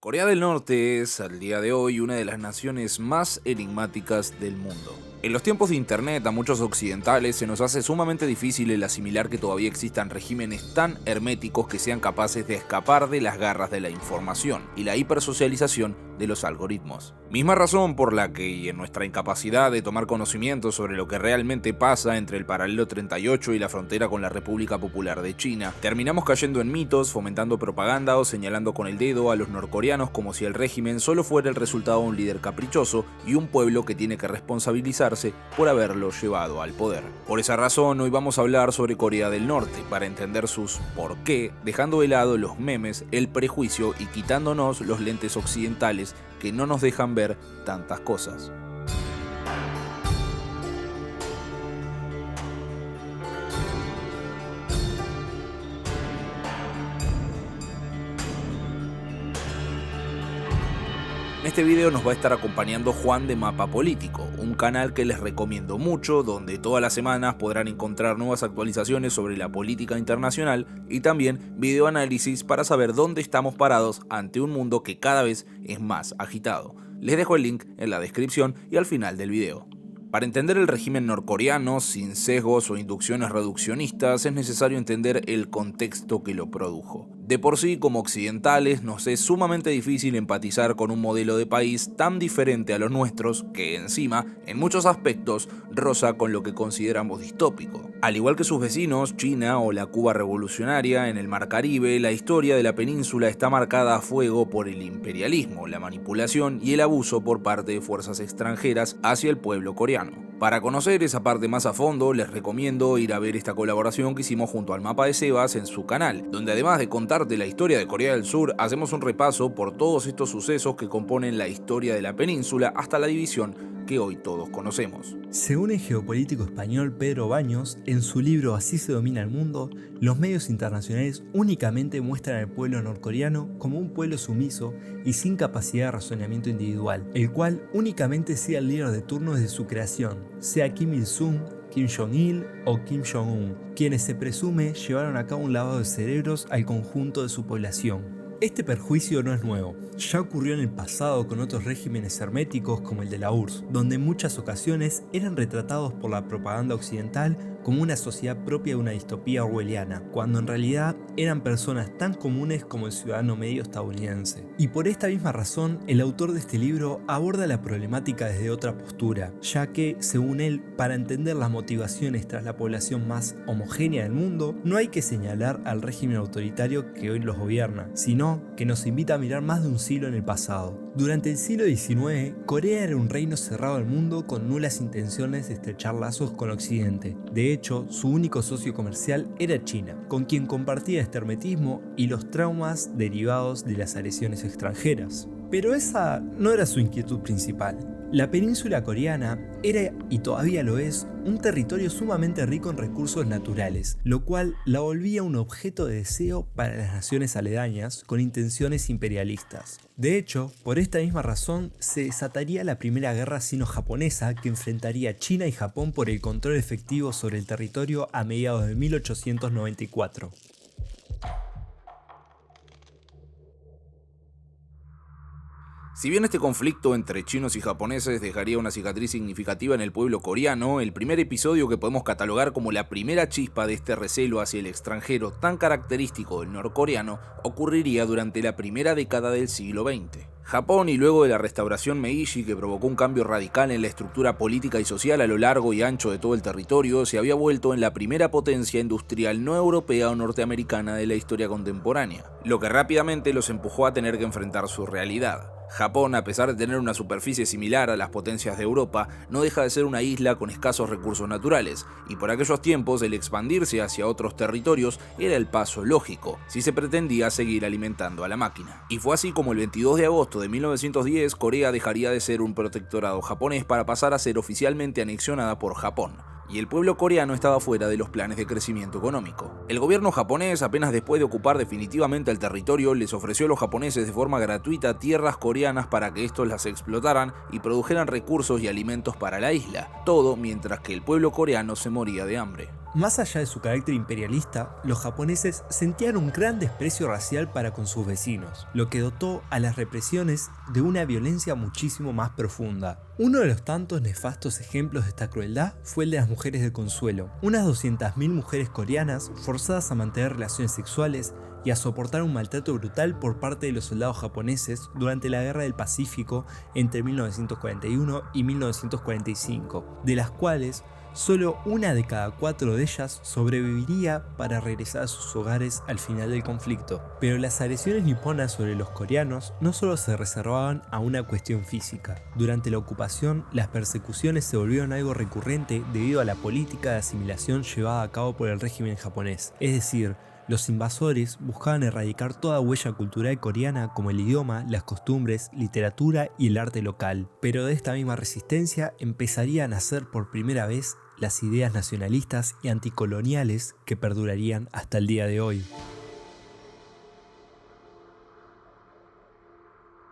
Corea del Norte es, al día de hoy, una de las naciones más enigmáticas del mundo. En los tiempos de internet, a muchos occidentales se nos hace sumamente difícil el asimilar que todavía existan regímenes tan herméticos que sean capaces de escapar de las garras de la información y la hipersocialización de los algoritmos. Misma razón por la que, y en nuestra incapacidad de tomar conocimiento sobre lo que realmente pasa entre el paralelo 38 y la frontera con la República Popular de China, terminamos cayendo en mitos, fomentando propaganda o señalando con el dedo a los norcoreanos como si el régimen solo fuera el resultado de un líder caprichoso y un pueblo que tiene que responsabilizarse por haberlo llevado al poder. Por esa razón, hoy vamos a hablar sobre Corea del Norte, para entender sus por qué, dejando de lado los memes, el prejuicio y quitándonos los lentes occidentales que no nos dejan ver tantas cosas. En este video nos va a estar acompañando Juan de Mapa Político, un canal que les recomiendo mucho, donde todas las semanas podrán encontrar nuevas actualizaciones sobre la política internacional y también videoanálisis para saber dónde estamos parados ante un mundo que cada vez es más agitado. Les dejo el link en la descripción y al final del video. Para entender el régimen norcoreano, sin sesgos o inducciones reduccionistas, es necesario entender el contexto que lo produjo. De por sí, como occidentales, nos es sumamente difícil empatizar con un modelo de país tan diferente a los nuestros que, encima, en muchos aspectos, roza con lo que consideramos distópico. Al igual que sus vecinos, China o la Cuba revolucionaria, en el Mar Caribe, la historia de la península está marcada a fuego por el imperialismo, la manipulación y el abuso por parte de fuerzas extranjeras hacia el pueblo coreano. Para conocer esa parte más a fondo, les recomiendo ir a ver esta colaboración que hicimos junto al Mapa de Sebas en su canal, donde además de contarte la historia de Corea del Sur, hacemos un repaso por todos estos sucesos que componen la historia de la península hasta la división que hoy todos conocemos. Según el geopolítico español Pedro Baños, en su libro Así se domina el mundo, los medios internacionales únicamente muestran al pueblo norcoreano como un pueblo sumiso y sin capacidad de razonamiento individual, el cual únicamente sigue al líder de turno desde su creación, sea Kim Il-sung, Kim Jong-il o Kim Jong-un, quienes se presume llevaron a cabo un lavado de cerebros al conjunto de su población. Este perjuicio no es nuevo, ya ocurrió en el pasado con otros regímenes herméticos como el de la URSS, donde en muchas ocasiones eran retratados por la propaganda occidental como una sociedad propia de una distopía orwelliana, cuando en realidad eran personas tan comunes como el ciudadano medio estadounidense. Y por esta misma razón, el autor de este libro aborda la problemática desde otra postura, ya que, según él, para entender las motivaciones tras la población más homogénea del mundo, no hay que señalar al régimen autoritario que hoy los gobierna, sino que nos invita a mirar más de un siglo en el pasado. Durante el siglo XIX, Corea era un reino cerrado al mundo con nulas intenciones de estrechar lazos con Occidente. De hecho, su único socio comercial era China, con quien compartía este hermetismo y los traumas derivados de las agresiones extranjeras. Pero esa no era su inquietud principal. La península coreana era, y todavía lo es, un territorio sumamente rico en recursos naturales, lo cual la volvía un objeto de deseo para las naciones aledañas con intenciones imperialistas. De hecho, por esta misma razón, se desataría la primera guerra sino-japonesa que enfrentaría a China y Japón por el control efectivo sobre el territorio a mediados de 1894. Si bien este conflicto entre chinos y japoneses dejaría una cicatriz significativa en el pueblo coreano, el primer episodio que podemos catalogar como la primera chispa de este recelo hacia el extranjero tan característico del norcoreano ocurriría durante la primera década del siglo XX. Japón, y luego de la restauración Meiji, que provocó un cambio radical en la estructura política y social a lo largo y ancho de todo el territorio, se había vuelto en la primera potencia industrial no europea o norteamericana de la historia contemporánea, lo que rápidamente los empujó a tener que enfrentar su realidad. Japón, a pesar de tener una superficie similar a las potencias de Europa, no deja de ser una isla con escasos recursos naturales, y por aquellos tiempos el expandirse hacia otros territorios era el paso lógico, si se pretendía seguir alimentando a la máquina. Y fue así como el 22 de agosto de 1910 Corea dejaría de ser un protectorado japonés para pasar a ser oficialmente anexionada por Japón, y el pueblo coreano estaba fuera de los planes de crecimiento económico. El gobierno japonés, apenas después de ocupar definitivamente el territorio, les ofreció a los japoneses de forma gratuita tierras coreanas para que estos las explotaran y produjeran recursos y alimentos para la isla, todo mientras que el pueblo coreano se moría de hambre. Más allá de su carácter imperialista, los japoneses sentían un gran desprecio racial para con sus vecinos, lo que dotó a las represiones de una violencia muchísimo más profunda. Uno de los tantos nefastos ejemplos de esta crueldad fue el de las mujeres de consuelo, unas 200.000 mujeres coreanas forzadas a mantener relaciones sexuales y a soportar un maltrato brutal por parte de los soldados japoneses durante la Guerra del Pacífico entre 1941 y 1945, de las cuales solo una de cada 4 de ellas sobreviviría para regresar a sus hogares al final del conflicto. Pero las agresiones niponas sobre los coreanos no solo se reservaban a una cuestión física. Durante la ocupación, las persecuciones se volvieron algo recurrente debido a la política de asimilación llevada a cabo por el régimen japonés. Es decir, los invasores buscaban erradicar toda huella cultural coreana como el idioma, las costumbres, literatura y el arte local. Pero de esta misma resistencia empezarían a nacer por primera vez las ideas nacionalistas y anticoloniales que perdurarían hasta el día de hoy.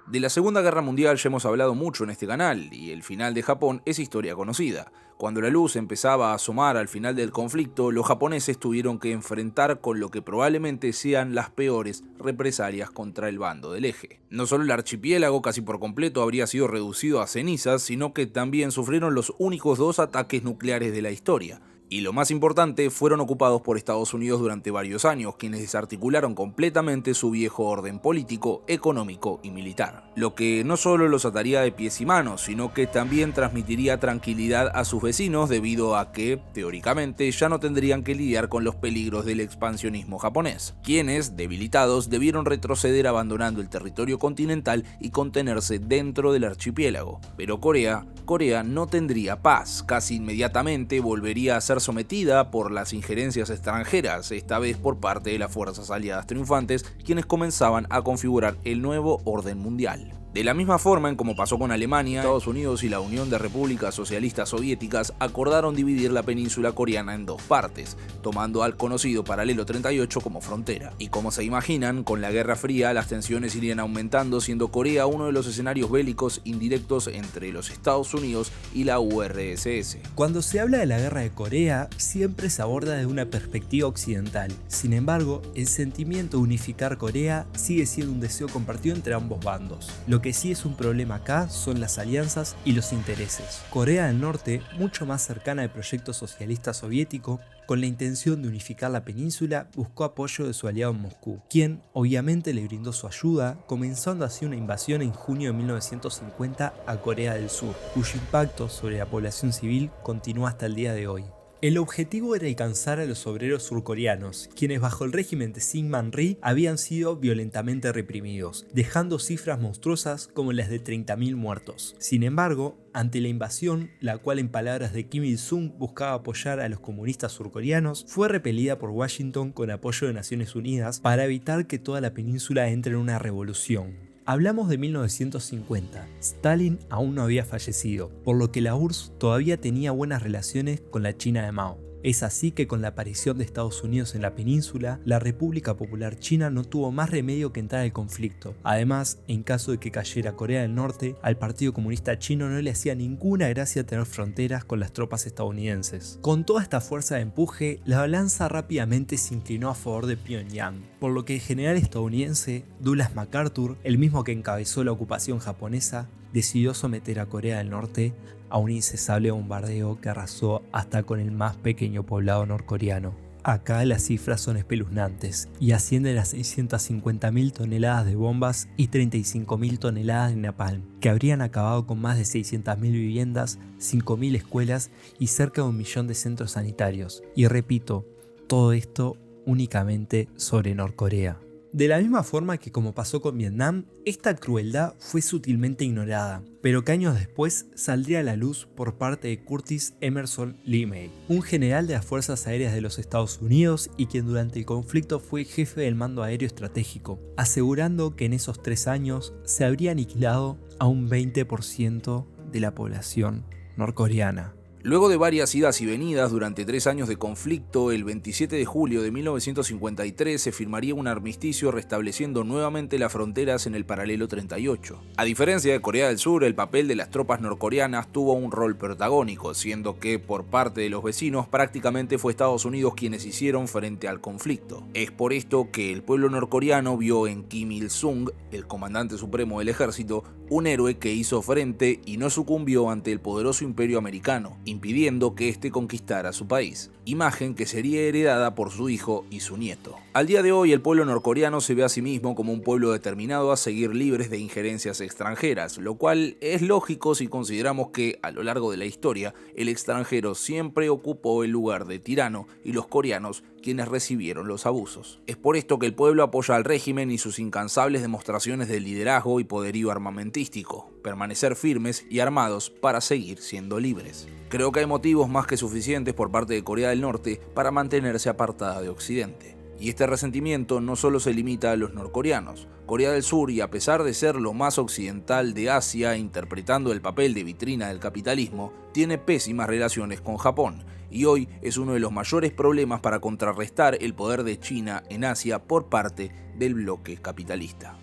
De la Segunda Guerra Mundial ya hemos hablado mucho en este canal, y el final de Japón es historia conocida. Cuando la luz empezaba a asomar al final del conflicto, los japoneses tuvieron que enfrentar con lo que probablemente sean las peores represalias contra el bando del eje. No solo el archipiélago casi por completo habría sido reducido a cenizas, sino que también sufrieron los únicos 2 ataques nucleares de la historia. Y lo más importante, fueron ocupados por Estados Unidos durante varios años, quienes desarticularon completamente su viejo orden político, económico y militar. Lo que no solo los ataría de pies y manos, sino que también transmitiría tranquilidad a sus vecinos debido a que, teóricamente, ya no tendrían que lidiar con los peligros del expansionismo japonés, quienes, debilitados, debieron retroceder abandonando el territorio continental y contenerse dentro del archipiélago. Pero Corea no tendría paz, casi inmediatamente volvería a ser sometida por las injerencias extranjeras, esta vez por parte de las fuerzas aliadas triunfantes, quienes comenzaban a configurar el nuevo orden mundial. De la misma forma en como pasó con Alemania, Estados Unidos y la Unión de Repúblicas Socialistas Soviéticas acordaron dividir la península coreana en 2 partes, tomando al conocido paralelo 38 como frontera. Y como se imaginan, con la Guerra Fría las tensiones irían aumentando, siendo Corea uno de los escenarios bélicos indirectos entre los Estados Unidos y la URSS. Cuando se habla de la Guerra de Corea, siempre se aborda desde una perspectiva occidental. Sin embargo, el sentimiento de unificar Corea sigue siendo un deseo compartido entre ambos bandos. Lo que sí es un problema acá son las alianzas y los intereses. Corea del Norte, mucho más cercana al proyecto socialista soviético, con la intención de unificar la península, buscó apoyo de su aliado en Moscú, quien obviamente le brindó su ayuda, comenzando así una invasión en junio de 1950 a Corea del Sur, cuyo impacto sobre la población civil continúa hasta el día de hoy. El objetivo era alcanzar a los obreros surcoreanos, quienes bajo el régimen de Syngman Rhee habían sido violentamente reprimidos, dejando cifras monstruosas como las de 30.000 muertos. Sin embargo, ante la invasión, la cual en palabras de Kim Il-sung buscaba apoyar a los comunistas surcoreanos, fue repelida por Washington con apoyo de Naciones Unidas para evitar que toda la península entre en una revolución. Hablamos de 1950, Stalin aún no había fallecido, por lo que la URSS todavía tenía buenas relaciones con la China de Mao. Es así que con la aparición de Estados Unidos en la península, la República Popular China no tuvo más remedio que entrar al conflicto. Además, en caso de que cayera Corea del Norte, al Partido Comunista Chino no le hacía ninguna gracia tener fronteras con las tropas estadounidenses. Con toda esta fuerza de empuje, la balanza rápidamente se inclinó a favor de Pyongyang, por lo que el general estadounidense Douglas MacArthur, el mismo que encabezó la ocupación japonesa, decidió someter a Corea del Norte a un incesable bombardeo que arrasó hasta con el más pequeño poblado norcoreano. Acá las cifras son espeluznantes y ascienden a 650.000 toneladas de bombas y 35.000 toneladas de napalm, que habrían acabado con más de 600.000 viviendas, 5.000 escuelas y cerca de 1 millón de centros sanitarios. Y repito, todo esto únicamente sobre Norcorea. De la misma forma que como pasó con Vietnam, esta crueldad fue sutilmente ignorada, pero que años después saldría a la luz por parte de Curtis Emerson Lee May, un general de las Fuerzas Aéreas de los Estados Unidos y quien durante el conflicto fue jefe del mando aéreo estratégico, asegurando que en esos 3 años se habría aniquilado a un 20% de la población norcoreana. Luego de varias idas y venidas durante 3 años de conflicto, el 27 de julio de 1953 se firmaría un armisticio restableciendo nuevamente las fronteras en el paralelo 38. A diferencia de Corea del Sur, el papel de las tropas norcoreanas tuvo un rol protagónico, siendo que por parte de los vecinos prácticamente fue Estados Unidos quienes hicieron frente al conflicto. Es por esto que el pueblo norcoreano vio en Kim Il-sung, el comandante supremo del ejército, un héroe que hizo frente y no sucumbió ante el poderoso imperio americano, impidiendo que éste conquistara su país, imagen que sería heredada por su hijo y su nieto. Al día de hoy, el pueblo norcoreano se ve a sí mismo como un pueblo determinado a seguir libres de injerencias extranjeras, lo cual es lógico si consideramos que, a lo largo de la historia, el extranjero siempre ocupó el lugar de tirano y los coreanos quienes recibieron los abusos. Es por esto que el pueblo apoya al régimen y sus incansables demostraciones de liderazgo y poderío armamentístico, permanecer firmes y armados para seguir siendo libres. Creo que hay motivos más que suficientes por parte de Corea del Norte para mantenerse apartada de Occidente. Y este resentimiento no solo se limita a los norcoreanos. Corea del Sur, y a pesar de ser lo más occidental de Asia, interpretando el papel de vitrina del capitalismo, tiene pésimas relaciones con Japón, y hoy es uno de los mayores problemas para contrarrestar el poder de China en Asia por parte del bloque capitalista.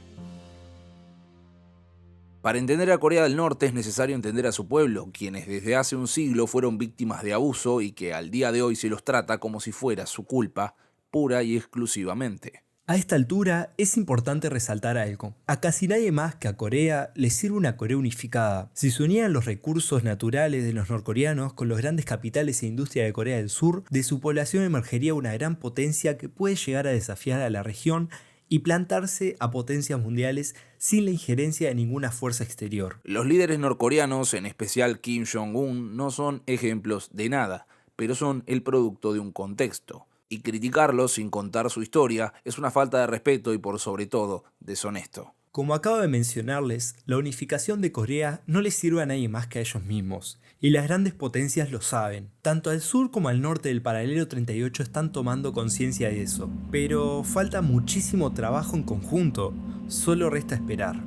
Para entender a Corea del Norte es necesario entender a su pueblo, quienes desde hace un siglo fueron víctimas de abuso y que al día de hoy se los trata como si fuera su culpa, pura y exclusivamente. A esta altura es importante resaltar algo. A casi nadie más que a Corea le sirve una Corea unificada. Si se unieran los recursos naturales de los norcoreanos con los grandes capitales e industria de Corea del Sur, de su población emergería una gran potencia que puede llegar a desafiar a la región y plantarse a potencias mundiales sin la injerencia de ninguna fuerza exterior. Los líderes norcoreanos, en especial Kim Jong-un, no son ejemplos de nada, pero son el producto de un contexto. Y criticarlos sin contar su historia es una falta de respeto y por sobre todo deshonesto. Como acabo de mencionarles, la unificación de Corea no les sirve a nadie más que a ellos mismos, y las grandes potencias lo saben. Tanto al sur como al norte del paralelo 38 están tomando conciencia de eso, pero falta muchísimo trabajo en conjunto, solo resta esperar.